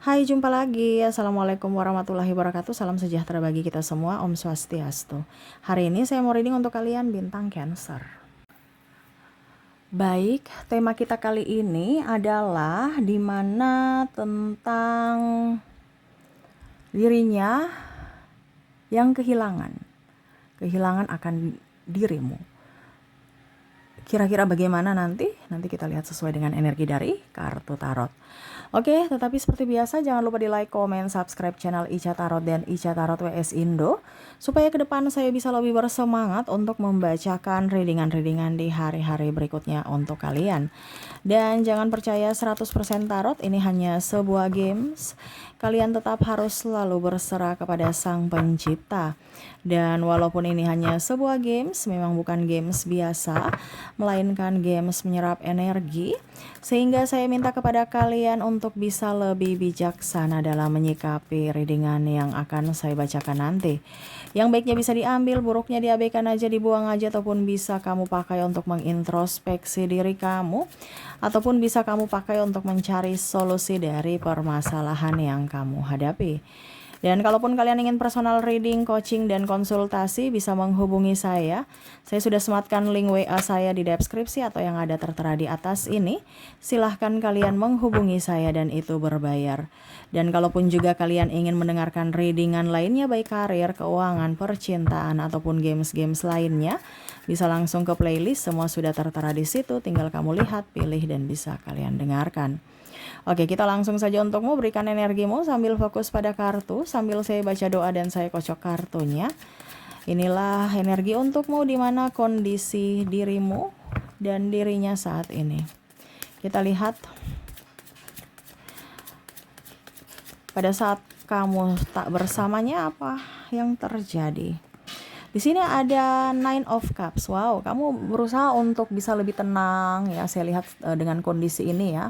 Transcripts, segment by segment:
Hai, jumpa lagi. Assalamualaikum warahmatullahi wabarakatuh. Salam sejahtera bagi kita semua. Om Swastiastu. Hari ini saya mau reading untuk kalian bintang Cancer. Baik, tema kita kali ini adalah dimana tentang dirinya yang kehilangan akan dirimu. Kira-kira bagaimana nanti? Nanti kita lihat sesuai dengan energi dari kartu tarot. Oke, tetapi seperti biasa jangan lupa di like, komen, subscribe channel Ica Tarot dan Ica Tarot WS Indo supaya ke depan saya bisa lebih bersemangat untuk membacakan readingan-readingan di hari-hari berikutnya untuk kalian. Dan jangan percaya 100% tarot, ini hanya sebuah games. Kalian tetap harus selalu berserah kepada Sang Pencipta. Dan walaupun ini hanya sebuah games, memang bukan games biasa, melainkan games menyerap energi, sehingga saya minta kepada kalian untuk bisa lebih bijaksana dalam menyikapi readingan yang akan saya bacakan nanti. Yang baiknya bisa diambil, buruknya diabaikan aja, dibuang aja, ataupun bisa kamu pakai untuk mengintrospeksi diri kamu, ataupun bisa kamu pakai untuk mencari solusi dari permasalahan yang kamu hadapi. Dan kalaupun kalian ingin personal reading, coaching, dan konsultasi, bisa menghubungi saya. Saya sudah sematkan link WA saya di deskripsi atau yang ada tertera di atas ini. Silahkan kalian menghubungi saya dan itu berbayar. Dan kalaupun juga kalian ingin mendengarkan readingan lainnya, baik karir, keuangan, percintaan, ataupun games-games lainnya, bisa langsung ke playlist. Semua sudah tertera di situ, tinggal kamu lihat, pilih, dan bisa kalian dengarkan. Oke, kita langsung saja untukmu, berikan energimu sambil fokus pada kartu, sambil saya baca doa dan saya kocok kartunya. Inilah energi untukmu di mana kondisi dirimu dan dirinya saat ini. Kita lihat pada saat kamu tak bersamanya apa yang terjadi. Di sini ada Nine of Cups. Wow, kamu berusaha untuk bisa lebih tenang ya. Saya lihat dengan kondisi ini ya.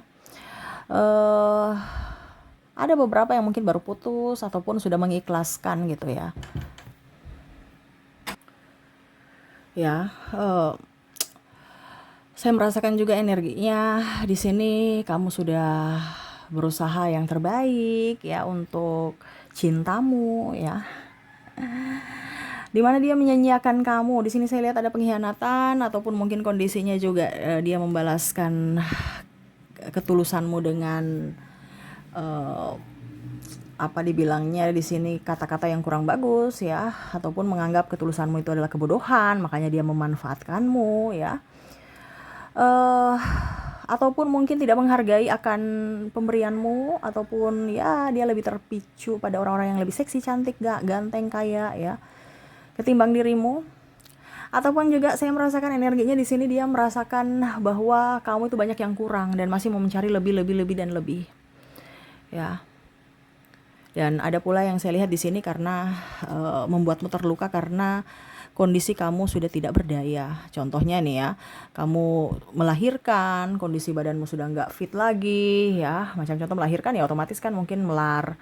Ada beberapa yang mungkin baru putus ataupun sudah mengikhlaskan gitu ya. Ya, saya merasakan juga energinya di sini. Kamu sudah berusaha yang terbaik ya untuk cintamu ya. Dimana dia menyanyiakan kamu. Di sini saya lihat ada pengkhianatan ataupun mungkin kondisinya juga dia membalaskan ketulusanmu dengan apa dibilangnya di sini kata-kata yang kurang bagus ya, ataupun menganggap ketulusanmu itu adalah kebodohan, makanya dia memanfaatkanmu ya. Ataupun mungkin tidak menghargai akan pemberianmu, ataupun ya dia lebih terpicu pada orang-orang yang lebih seksi, cantik, ganteng, kaya ya, ketimbang dirimu. Ataupun juga saya merasakan energinya di sini dia merasakan bahwa kamu itu banyak yang kurang dan masih mau mencari lebih dan lebih. Ya. Dan ada pula yang saya lihat di sini karena membuatmu terluka karena kondisi kamu sudah tidak berdaya. Contohnya nih ya, kamu melahirkan, kondisi badanmu sudah nggak fit lagi ya. Macam contoh melahirkan ya otomatis kan mungkin melar.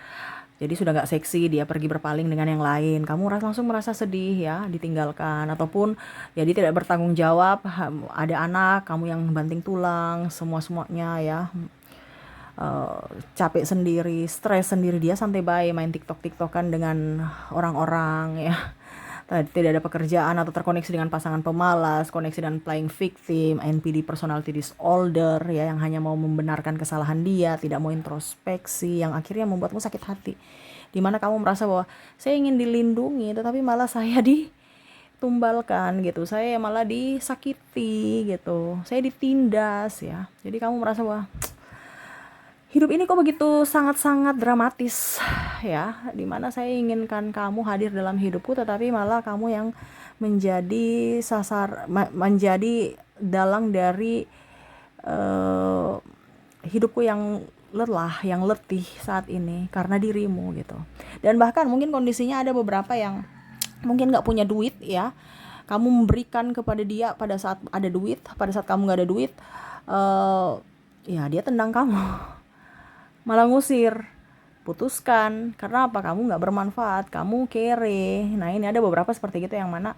Jadi sudah nggak seksi, dia pergi berpaling dengan yang lain. Kamu langsung merasa sedih ya, ditinggalkan. Ataupun ya dia tidak bertanggung jawab, ada anak, kamu yang banting tulang, semua-semuanya ya. Capek sendiri, stres sendiri, dia santai baik main tiktokan dengan orang-orang ya. Tidak ada pekerjaan atau terkoneksi dengan pasangan pemalas, koneksi dengan playing victim, NPD personality disorder ya, yang hanya mau membenarkan kesalahan dia, tidak mau introspeksi, yang akhirnya membuatmu sakit hati. Dimana kamu merasa bahwa saya ingin dilindungi tetapi malah saya ditumbalkan gitu, saya malah disakiti gitu, saya ditindas ya. Jadi kamu merasa bahwa hidup ini kok begitu sangat-sangat dramatis ya, dimana saya inginkan kamu hadir dalam hidupku tetapi malah kamu yang menjadi menjadi dalang dari hidupku yang lelah, yang letih saat ini karena dirimu gitu. Dan bahkan mungkin kondisinya ada beberapa yang mungkin gak punya duit ya, kamu memberikan kepada dia pada saat ada duit, pada saat kamu gak ada duit ya dia tendang kamu, malah ngusir, putuskan. Karena apa? Kamu gak bermanfaat, kamu kere. Nah ini ada beberapa seperti gitu yang mana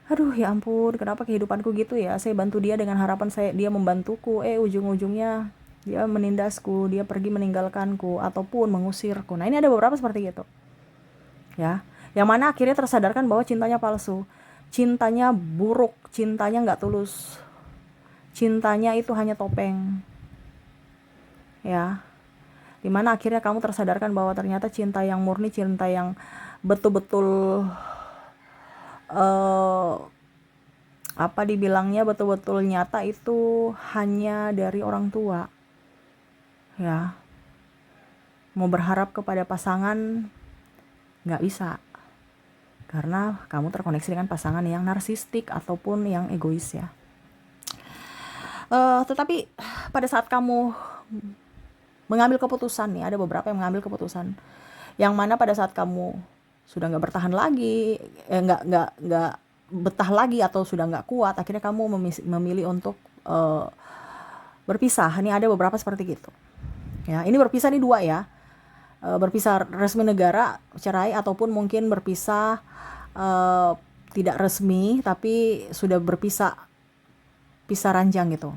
aduh ya ampun, kenapa kehidupanku gitu ya, saya bantu dia dengan harapan dia membantuku, ujung-ujungnya dia menindasku, dia pergi meninggalkanku, ataupun mengusirku. Nah, ini ada beberapa seperti itu. Ya, yang mana akhirnya tersadarkan bahwa cintanya palsu, cintanya buruk, cintanya nggak tulus, cintanya itu hanya topeng. Ya, dimana akhirnya kamu tersadarkan bahwa ternyata cinta yang murni, cinta yang betul-betul apa dibilangnya betul-betul nyata itu hanya dari orang tua. Ya, mau berharap kepada pasangan nggak bisa, karena kamu terkoneksi dengan pasangan yang narsistik ataupun yang egois ya. Tetapi pada saat kamu mengambil keputusan nih, ada beberapa yang mengambil keputusan yang mana pada saat kamu sudah nggak bertahan lagi, nggak betah lagi atau sudah nggak kuat, akhirnya kamu memilih untuk berpisah. Ini ada beberapa seperti gitu. Ya, ini berpisah nih dua ya. Berpisah resmi negara, cerai, ataupun mungkin berpisah tidak resmi tapi sudah berpisah ranjang gitu.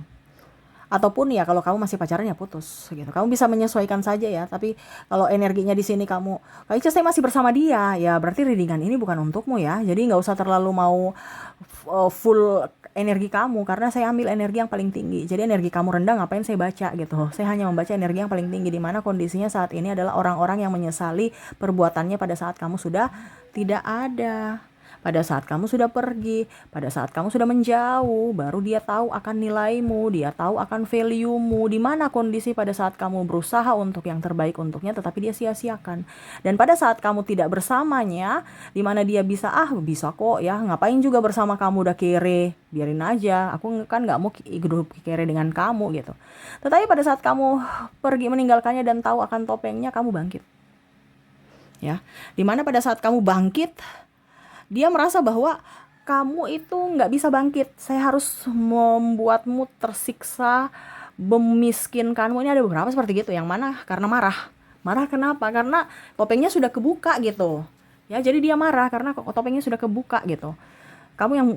Ataupun ya kalau kamu masih pacaran ya putus gitu. Kamu bisa menyesuaikan saja ya. Tapi kalau energinya di sini kamu, kayaknya saya masih bersama dia, ya berarti readingan ini bukan untukmu ya. Jadi nggak usah terlalu mau full energi kamu, karena saya ambil energi yang paling tinggi. Jadi energi kamu rendah, ngapain saya baca gitu. Saya hanya membaca energi yang paling tinggi, di mana kondisinya saat ini adalah orang-orang yang menyesali perbuatannya pada saat kamu sudah tidak ada. Pada saat kamu sudah pergi, pada saat kamu sudah menjauh, baru dia tahu akan nilaimu, dia tahu akan value-mu, di mana kondisi pada saat kamu berusaha untuk yang terbaik untuknya, tetapi dia sia-siakan. Dan pada saat kamu tidak bersamanya, di mana dia bisa kok ya, ngapain juga bersama kamu, udah kere, biarin aja, aku kan nggak mau hidup kere dengan kamu gitu. Tetapi pada saat kamu pergi meninggalkannya dan tahu akan topengnya, kamu bangkit. Ya, di mana pada saat kamu bangkit, dia merasa bahwa kamu itu nggak bisa bangkit. Saya harus membuatmu tersiksa, memiskinkanmu. Ini ada beberapa seperti gitu. Yang mana karena marah. Marah kenapa? Karena topengnya sudah kebuka gitu. Ya, jadi dia marah karena topengnya sudah kebuka gitu. Kamu yang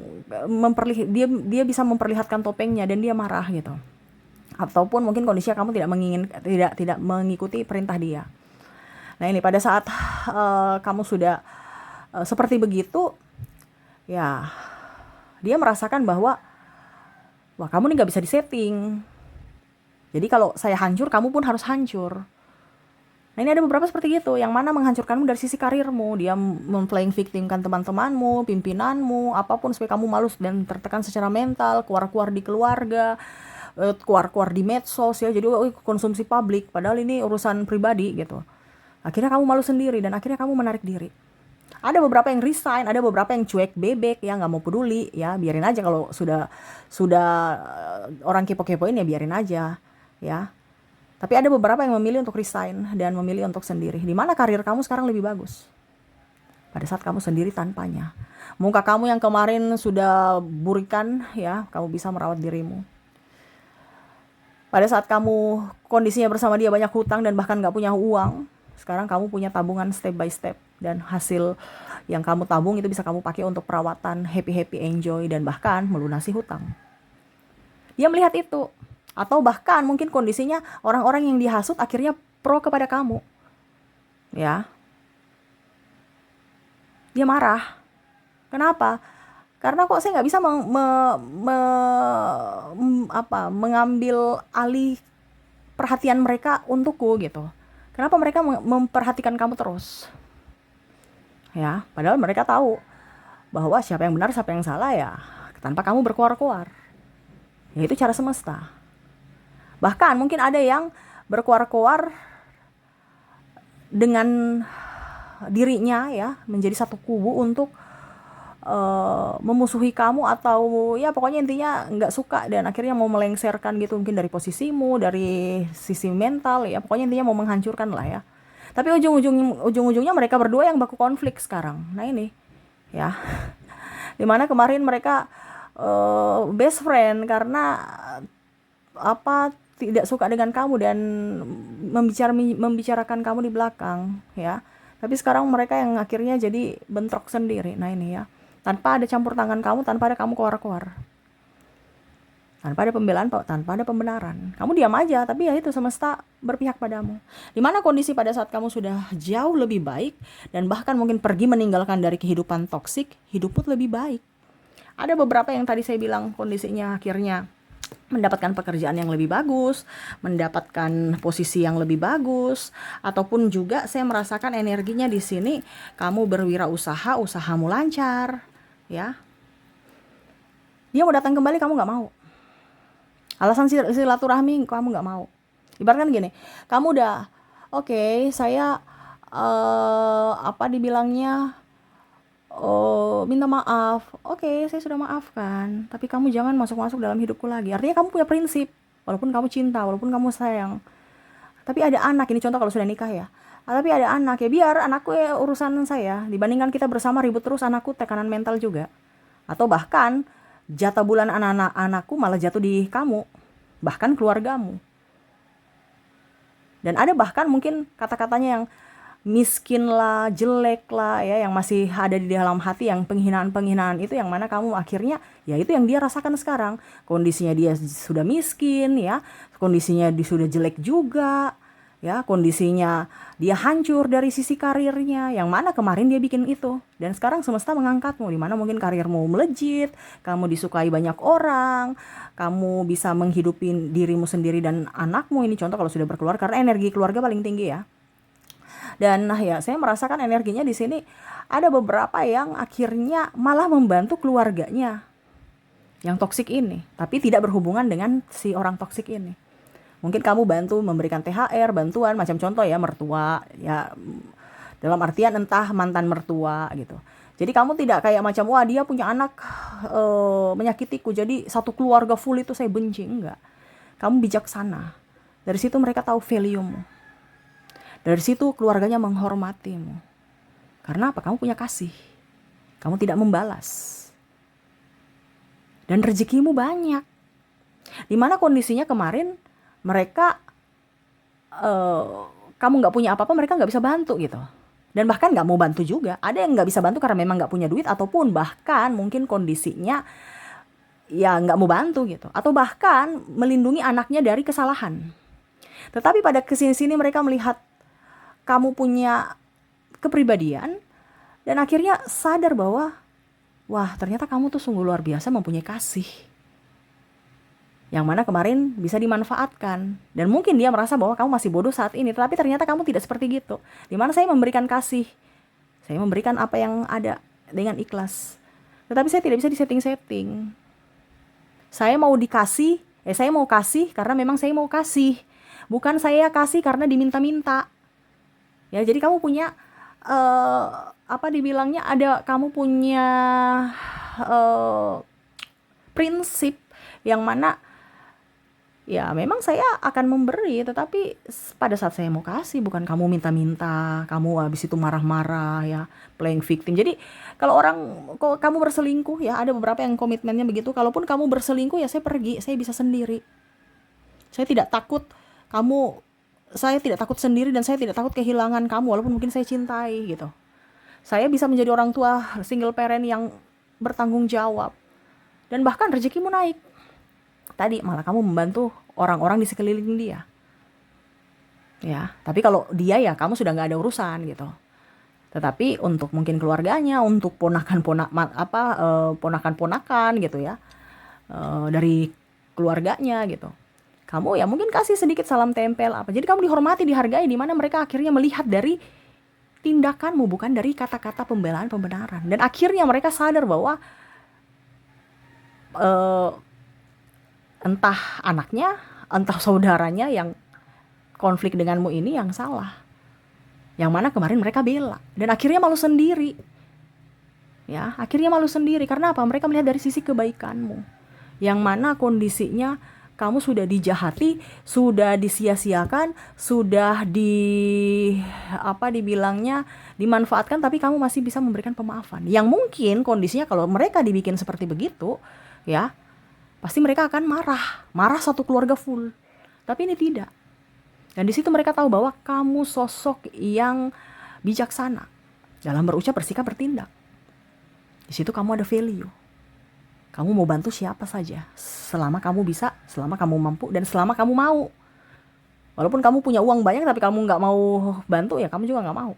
dia bisa memperlihatkan topengnya dan dia marah gitu. Ataupun mungkin kondisinya kamu tidak mengikuti perintah dia. Nah, ini pada saat kamu sudah seperti begitu, ya dia merasakan bahwa wah, kamu nih gak bisa disetting. Jadi kalau saya hancur, kamu pun harus hancur. Nah, ini ada beberapa seperti gitu, yang mana menghancurkanmu dari sisi karirmu. Dia memplaying victimkan teman-temanmu, pimpinanmu, apapun, supaya kamu malu dan tertekan secara mental, keluar-keluar di keluarga, keluar-keluar di medsos ya. Jadi konsumsi publik, padahal ini urusan pribadi gitu. Akhirnya kamu malu sendiri dan akhirnya kamu menarik diri. Ada beberapa yang resign, ada beberapa yang cuek bebek ya, nggak mau peduli ya, biarin aja. Kalau sudah orang kepo-kepoin ya biarin aja ya. Tapi ada beberapa yang memilih untuk resign dan memilih untuk sendiri. Di mana karir kamu sekarang lebih bagus pada saat kamu sendiri tanpanya. Muka kamu yang kemarin sudah burikan ya, kamu bisa merawat dirimu. Pada saat kamu kondisinya bersama dia banyak hutang dan bahkan nggak punya uang, sekarang kamu punya tabungan step by step, dan hasil yang kamu tabung itu bisa kamu pakai untuk perawatan, happy enjoy, dan bahkan melunasi hutang. Dia melihat itu. Atau bahkan mungkin kondisinya orang-orang yang dihasut akhirnya pro kepada kamu. Ya. Dia marah. Kenapa? Karena kok saya nggak bisa mengambil alih perhatian mereka untukku gitu. Kenapa mereka memperhatikan kamu terus? Ya, padahal mereka tahu bahwa siapa yang benar, siapa yang salah ya tanpa kamu berkoar-koar. Ya, itu cara semesta. Bahkan mungkin ada yang berkoar-koar dengan dirinya ya, menjadi satu kubu untuk memusuhi kamu, atau ya pokoknya intinya nggak suka dan akhirnya mau melengsarkan gitu, mungkin dari posisimu, dari sisi mental ya, pokoknya intinya mau menghancurkan lah ya. Tapi ujung-ujungnya mereka berdua yang baku konflik sekarang. Nah, ini ya, dimana kemarin mereka best friend karena tidak suka dengan kamu dan membicarakan kamu di belakang ya. Tapi sekarang mereka yang akhirnya jadi bentrok sendiri. Nah, ini ya, tanpa ada campur tangan kamu, tanpa ada kamu koar-koar. tanpa ada pembelaan, tanpa ada pembenaran. Kamu diam aja, tapi ya itu semesta berpihak padamu. Dimana kondisi pada saat kamu sudah jauh lebih baik, dan bahkan mungkin pergi meninggalkan dari kehidupan toksik, hidup pun lebih baik. Ada beberapa yang tadi saya bilang kondisinya akhirnya mendapatkan pekerjaan yang lebih bagus, mendapatkan posisi yang lebih bagus, ataupun juga saya merasakan energinya di sini kamu berwirausaha, usahamu lancar, ya. Dia mau datang kembali, kamu nggak mau. Alasan silaturahmi kamu nggak mau. Ibaratkan gini, kamu udah oke, saya minta maaf. Oke, saya sudah maafkan, tapi kamu jangan masuk-masuk dalam hidupku lagi. Artinya kamu punya prinsip, walaupun kamu cinta, walaupun kamu sayang. Tapi ada anak, ini contoh kalau sudah nikah ya. Tapi ada anak ya, biar anakku ya urusan saya. Dibandingkan kita bersama ribut terus, anakku tekanan mental juga. Atau bahkan jatah bulan anak-anakku malah jatuh di kamu, bahkan keluargamu. Dan ada bahkan mungkin kata-katanya yang miskin lah, jelek lah ya, yang masih ada di dalam hati, yang penghinaan-penghinaan itu, yang mana kamu akhirnya ya itu yang dia rasakan sekarang. Kondisinya dia sudah miskin ya, kondisinya dia sudah jelek juga ya, kondisinya dia hancur dari sisi karirnya, yang mana kemarin dia bikin itu, dan sekarang semesta mengangkatmu, di mana mungkin karirmu melejit, kamu disukai banyak orang, kamu bisa menghidupi dirimu sendiri dan anakmu. Ini contoh kalau sudah berkeluarga, karena energi keluarga paling tinggi ya. Dan ya saya merasakan energinya di sini ada beberapa yang akhirnya malah membantu keluarganya yang toksik ini, tapi tidak berhubungan dengan si orang toksik ini. Mungkin kamu bantu memberikan THR, bantuan, macam contoh ya, mertua ya, dalam artian entah mantan mertua gitu. Jadi kamu tidak kayak macam, wah dia punya anak menyakitiku, jadi satu keluarga full itu saya benci. Enggak. Kamu bijaksana. Dari situ mereka tahu value-mu. Dari situ keluarganya menghormatimu. Karena apa? Kamu punya kasih. Kamu tidak membalas. Dan rezekimu banyak. Dimana kondisinya kemarin mereka kamu nggak punya apa-apa, mereka nggak bisa bantu gitu. Dan bahkan nggak mau bantu juga. Ada yang nggak bisa bantu karena memang nggak punya duit, ataupun bahkan mungkin kondisinya ya nggak mau bantu gitu. Atau bahkan melindungi anaknya dari kesalahan. Tetapi pada kesini-sini mereka melihat kamu punya kepribadian, dan akhirnya sadar bahwa wah ternyata kamu tuh sungguh luar biasa mempunyai kasih, yang mana kemarin bisa dimanfaatkan. Dan mungkin dia merasa bahwa kamu masih bodoh saat ini, tetapi ternyata kamu tidak seperti gitu. Dimana saya memberikan kasih, saya memberikan apa yang ada dengan ikhlas, tetapi saya tidak bisa disetting-setting. Saya mau dikasih, saya mau kasih karena memang saya mau kasih, bukan saya kasih karena diminta-minta. Ya, jadi kamu punya kamu punya prinsip yang mana ya memang saya akan memberi, tetapi pada saat saya mau kasih, bukan kamu minta-minta, kamu habis itu marah-marah ya, playing victim. Jadi kalau kamu berselingkuh ya, ada beberapa yang komitmennya begitu, kalaupun kamu berselingkuh ya saya pergi, saya bisa sendiri. Saya tidak takut sendiri, dan saya tidak takut kehilangan kamu walaupun mungkin saya cintai gitu. Saya bisa menjadi orang tua single parent yang bertanggung jawab, dan bahkan rezekimu naik. Tadi malah kamu membantu orang-orang di sekeliling dia. Ya, tapi kalau dia ya kamu sudah nggak ada urusan gitu. Tetapi untuk mungkin keluarganya, untuk ponakan-ponakan gitu ya, dari keluarganya gitu, kamu ya mungkin kasih sedikit salam tempel apa. Jadi kamu dihormati, dihargai, di mana mereka akhirnya melihat dari tindakanmu, bukan dari kata-kata pembelaan, pembenaran. Dan akhirnya mereka sadar bahwa entah anaknya, entah saudaranya yang konflik denganmu ini yang salah, yang mana kemarin mereka bela, dan akhirnya malu sendiri. Ya, akhirnya malu sendiri. Karena apa? Mereka melihat dari sisi kebaikanmu, yang mana kondisinya kamu sudah dijahati, sudah disia-siakan, sudah dimanfaatkan, tapi kamu masih bisa memberikan pemaafan. Yang mungkin kondisinya kalau mereka dibikin seperti begitu, ya, pasti mereka akan marah satu keluarga full. Tapi ini tidak. Dan di situ mereka tahu bahwa kamu sosok yang bijaksana dalam berucap, bersikap, bertindak. Di situ kamu ada value. Kamu mau bantu siapa saja, selama kamu bisa, selama kamu mampu, dan selama kamu mau. Walaupun kamu punya uang banyak tapi kamu nggak mau bantu, ya kamu juga nggak mau.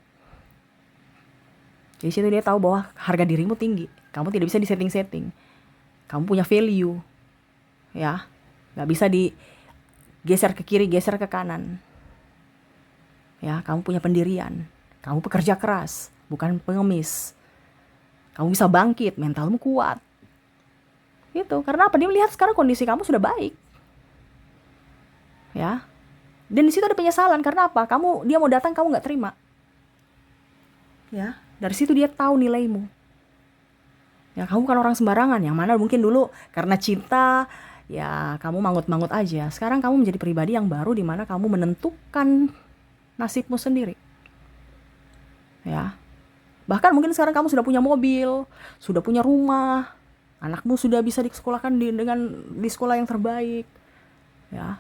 Jadi situ dia tahu bahwa harga dirimu tinggi, kamu tidak bisa disetting-setting, kamu punya value, ya, nggak bisa digeser ke kiri, geser ke kanan, ya. Kamu punya pendirian, kamu pekerja keras, bukan pengemis, kamu bisa bangkit, mentalmu kuat, gitu. Karena apa? Dia melihat sekarang kondisi kamu sudah baik, ya. Dan di situ ada penyesalan karena apa? Dia mau datang, kamu nggak terima, ya. Dari situ dia tahu nilaimu, ya. Kamu bukan orang sembarangan, yang mana mungkin dulu karena cinta, ya kamu mangut-mangut aja. Sekarang kamu menjadi pribadi yang baru, di mana kamu menentukan nasibmu sendiri, ya. Bahkan mungkin sekarang kamu sudah punya mobil, sudah punya rumah, anakmu sudah bisa disekolahkan di sekolah yang terbaik, ya.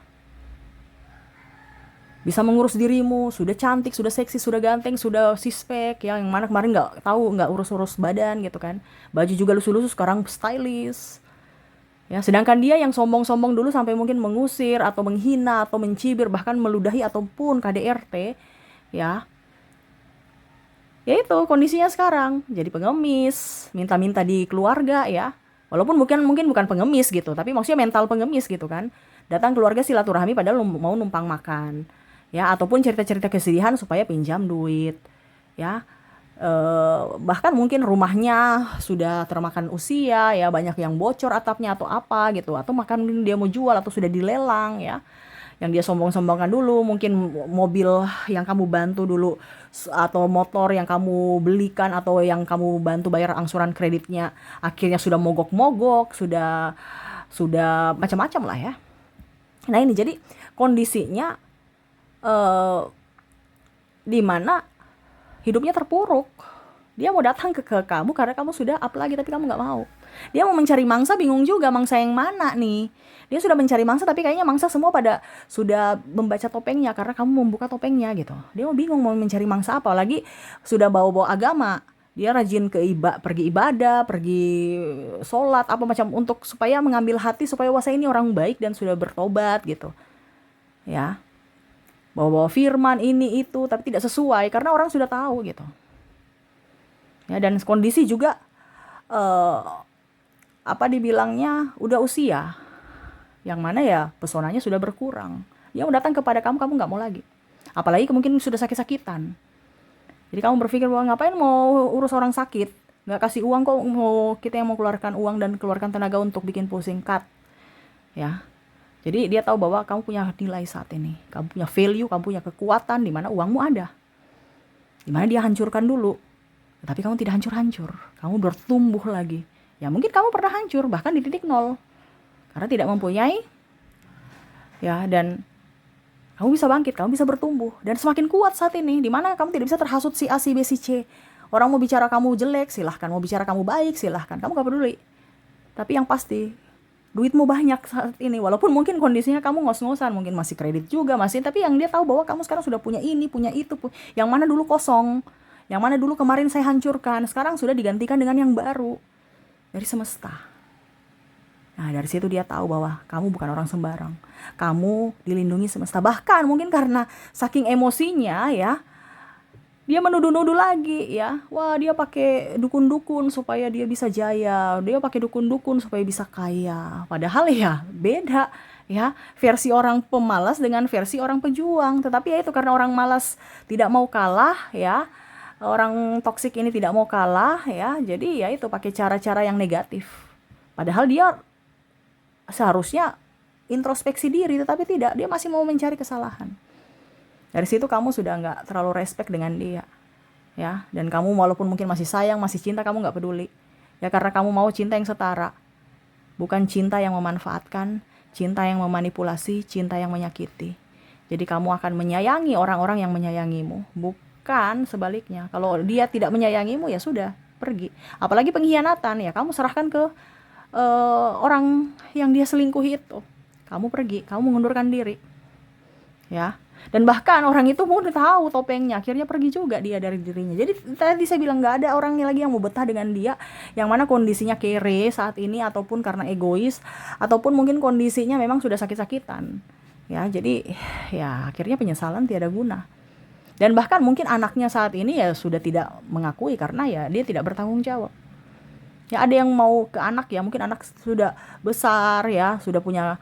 Bisa mengurus dirimu, sudah cantik, sudah seksi, sudah ganteng, sudah sispek, ya. Yang mana kemarin nggak urus-urus badan gitu kan. Baju juga lusuh-lusuh, sekarang stylish, ya. Sedangkan dia yang sombong-sombong dulu sampai mungkin mengusir atau menghina atau mencibir, bahkan meludahi ataupun KDRT, ya. Ya itu kondisinya sekarang, jadi pengemis, minta-minta di keluarga, ya. Walaupun mungkin bukan pengemis gitu, tapi maksudnya mental pengemis gitu kan. Datang keluarga silaturahmi padahal mau numpang makan, ya, ataupun cerita-cerita kesedihan supaya pinjam duit, ya. Bahkan mungkin rumahnya sudah termakan usia, ya, banyak yang bocor atapnya atau apa gitu, atau makan dia mau jual atau sudah dilelang, ya. Yang dia sombong-sombongkan dulu, mungkin mobil yang kamu bantu dulu atau motor yang kamu belikan atau yang kamu bantu bayar angsuran kreditnya akhirnya sudah mogok-mogok, sudah macam-macam lah, ya. Nah ini jadi kondisinya eh, di mana hidupnya terpuruk. Dia mau datang ke kamu karena kamu sudah up lagi tapi kamu nggak mau. Dia mau mencari mangsa, bingung juga mangsa yang mana nih. Dia sudah mencari mangsa tapi kayaknya mangsa semua pada sudah membaca topengnya karena kamu membuka topengnya gitu. Dia mau bingung mau mencari mangsa apa, lagi sudah bawa-bawa agama. Dia rajin pergi ibadah, pergi sholat, apa macam untuk supaya mengambil hati supaya wah saya ini orang baik dan sudah bertobat gitu. Ya. Bawa-bawa firman ini itu tapi tidak sesuai karena orang sudah tahu gitu. Ya, dan kondisi juga apa dibilangnya udah usia yang mana ya pesonanya sudah berkurang. Dia mau datang kepada kamu nggak mau lagi, apalagi mungkin sudah sakit-sakitan. Jadi kamu berpikir bahwa ngapain mau urus orang sakit, nggak kasih uang kok, kita yang mau keluarkan uang dan keluarkan tenaga untuk bikin pusing, cut, ya. Jadi dia tahu bahwa kamu punya nilai saat ini, kamu punya value, kamu punya kekuatan, di mana uangmu ada, di mana dia hancurkan dulu. Tapi kamu tidak hancur-hancur, kamu bertumbuh lagi. Ya mungkin kamu pernah hancur, bahkan di titik nol, karena tidak mempunyai, ya, dan kamu bisa bangkit, kamu bisa bertumbuh, dan semakin kuat saat ini, di mana kamu tidak bisa terhasut si A, si B, si C. Orang mau bicara kamu jelek, silahkan. Mau bicara kamu baik, silahkan. Kamu gak peduli. Tapi yang pasti, duitmu banyak saat ini. Walaupun mungkin kondisinya kamu ngos-ngosan, mungkin masih kredit juga, masih. Tapi yang dia tahu bahwa kamu sekarang sudah punya ini, punya itu. Yang mana dulu kosong. Yang mana dulu kemarin saya hancurkan, sekarang sudah digantikan dengan yang baru. Dari semesta. Nah dari situ dia tahu bahwa kamu bukan orang sembarang. Kamu dilindungi semesta. Bahkan mungkin karena saking emosinya, ya, dia menuduh-nuduh lagi, ya. Wah dia pakai dukun-dukun supaya dia bisa jaya. Dia pakai dukun-dukun supaya bisa kaya. Padahal ya beda, ya. Versi orang pemalas dengan versi orang pejuang. Tetapi ya itu karena orang malas tidak mau kalah, ya. Orang toksik ini tidak mau kalah, ya. Jadi ya itu pakai cara-cara yang negatif. Padahal dia seharusnya introspeksi diri, tetapi tidak, dia masih mau mencari kesalahan. Dari situ kamu sudah nggak terlalu respect dengan dia, ya. Dan kamu walaupun mungkin masih sayang, masih cinta, kamu nggak peduli, ya, karena kamu mau cinta yang setara, bukan cinta yang memanfaatkan, cinta yang memanipulasi, cinta yang menyakiti. Jadi kamu akan menyayangi orang-orang yang menyayangimu, bukan sebaliknya. Kalau dia tidak menyayangimu, ya sudah, pergi. Apalagi pengkhianatan, ya kamu serahkan ke orang yang dia selingkuhi itu. Kamu pergi, kamu mengundurkan diri, ya. Dan bahkan orang itu mau tahu topengnya, akhirnya pergi juga dia dari dirinya. Jadi tadi saya bilang nggak ada orang lagi yang mau betah dengan dia, yang mana kondisinya kere saat ini, ataupun karena egois, ataupun mungkin kondisinya memang sudah sakit-sakitan. Ya, jadi ya akhirnya penyesalan tiada guna. Dan bahkan mungkin anaknya saat ini ya sudah tidak mengakui karena ya dia tidak bertanggung jawab. Ya ada yang mau ke anak, ya mungkin anak sudah besar ya, sudah punya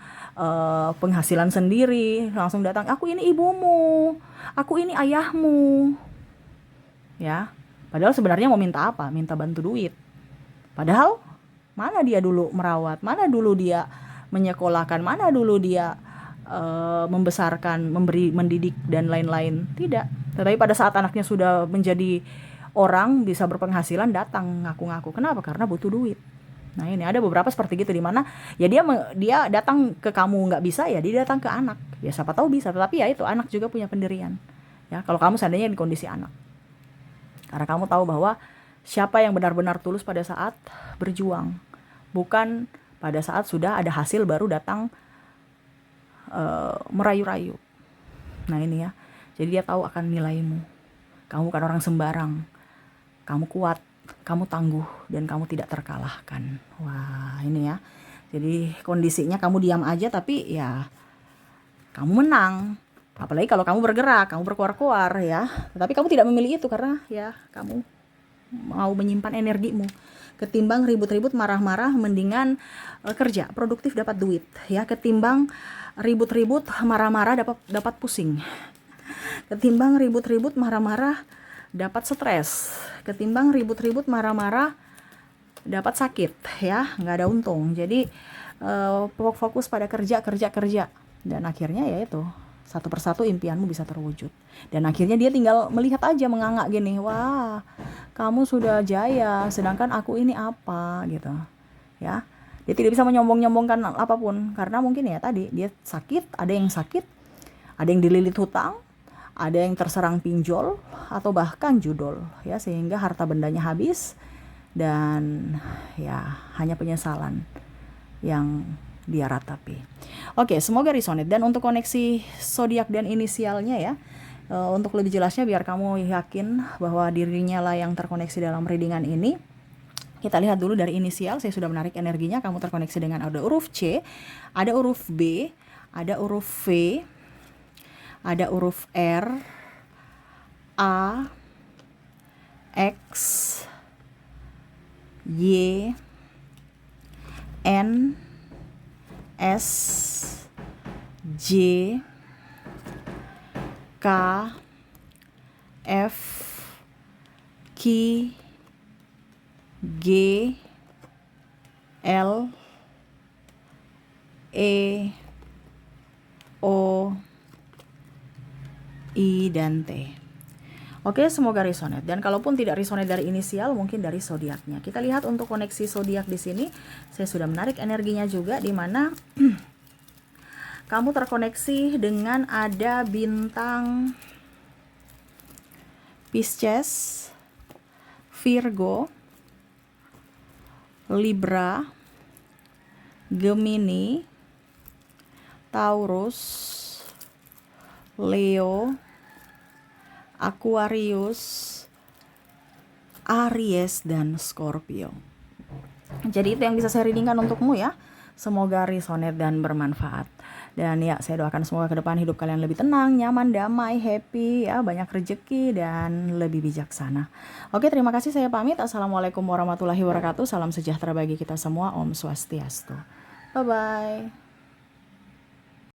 penghasilan sendiri, langsung datang, aku ini ibumu, aku ini ayahmu, ya. Padahal sebenarnya mau minta apa? Minta bantu duit. Padahal mana dia dulu merawat, mana dulu dia menyekolahkan, mana dulu dia membesarkan, memberi, mendidik dan lain-lain. Tidak. Tetapi pada saat anaknya sudah menjadi orang, bisa berpenghasilan, datang ngaku-ngaku. Kenapa? Karena butuh duit. Nah ini ada beberapa seperti gitu, dimana ya dia datang ke kamu nggak bisa, ya dia datang ke anak. Ya siapa tahu bisa, tetapi ya itu anak juga punya pendirian. Ya kalau kamu seandainya di kondisi anak, karena kamu tahu bahwa siapa yang benar-benar tulus pada saat berjuang, bukan pada saat sudah ada hasil baru datang merayu-rayu. Nah ini ya, jadi dia tahu akan nilaimu. Kamu bukan orang sembarang. Kamu kuat, kamu tangguh, dan kamu tidak terkalahkan. Wah ini ya, jadi kondisinya kamu diam aja tapi ya kamu menang. Apalagi kalau kamu bergerak, kamu berkuar-kuar ya. Tetapi kamu tidak memilih itu karena ya kamu mau menyimpan energimu. Ketimbang ribut-ribut, marah-marah, mendingan kerja, produktif, dapat duit ya. Ketimbang ribut-ribut, marah-marah, dapat pusing. Ketimbang ribut-ribut, marah-marah, dapat stres. Ketimbang ribut-ribut, marah-marah, dapat sakit ya, nggak ada untung. Jadi fokus pada kerja. Dan akhirnya ya itu, satu persatu impianmu bisa terwujud. Dan akhirnya dia tinggal melihat aja, menganga gini, wah kamu sudah jaya, sedangkan aku ini apa gitu ya. Dia tidak bisa menyombong-nyombongkan apapun, karena mungkin ya tadi dia sakit, ada yang dililit hutang, ada yang terserang pinjol atau bahkan judol ya, sehingga harta bendanya habis dan ya hanya penyesalan yang dia ratapi. Oke, semoga resonate. Dan untuk koneksi zodiak dan inisialnya ya, untuk lebih jelasnya biar kamu yakin bahwa dirinya lah yang terkoneksi dalam readingan ini, kita lihat dulu dari inisial. Saya sudah menarik energinya. Kamu terkoneksi dengan ada huruf C, ada huruf B, ada huruf V, ada huruf R, A, X, Y, N, S, J, K, F, Q, G, L, E, O, I, dan T. Oke, semoga resonate. Dan kalaupun tidak resonate dari inisial, mungkin dari zodiaknya. Kita lihat untuk koneksi zodiak di sini. Saya sudah menarik energinya juga, di mana kamu terkoneksi dengan ada bintang Pisces, Virgo, Libra, Gemini, Taurus, Leo, Aquarius, Aries, dan Scorpio. Jadi itu yang bisa saya readingkan untukmu ya. Semoga resonate dan bermanfaat. Dan ya, saya doakan semoga ke depan hidup kalian lebih tenang, nyaman, damai, happy, ya, banyak rezeki dan lebih bijaksana. Oke, terima kasih, saya pamit. Assalamualaikum warahmatullahi wabarakatuh. Salam sejahtera bagi kita semua. Om Swastiastu. Bye-bye.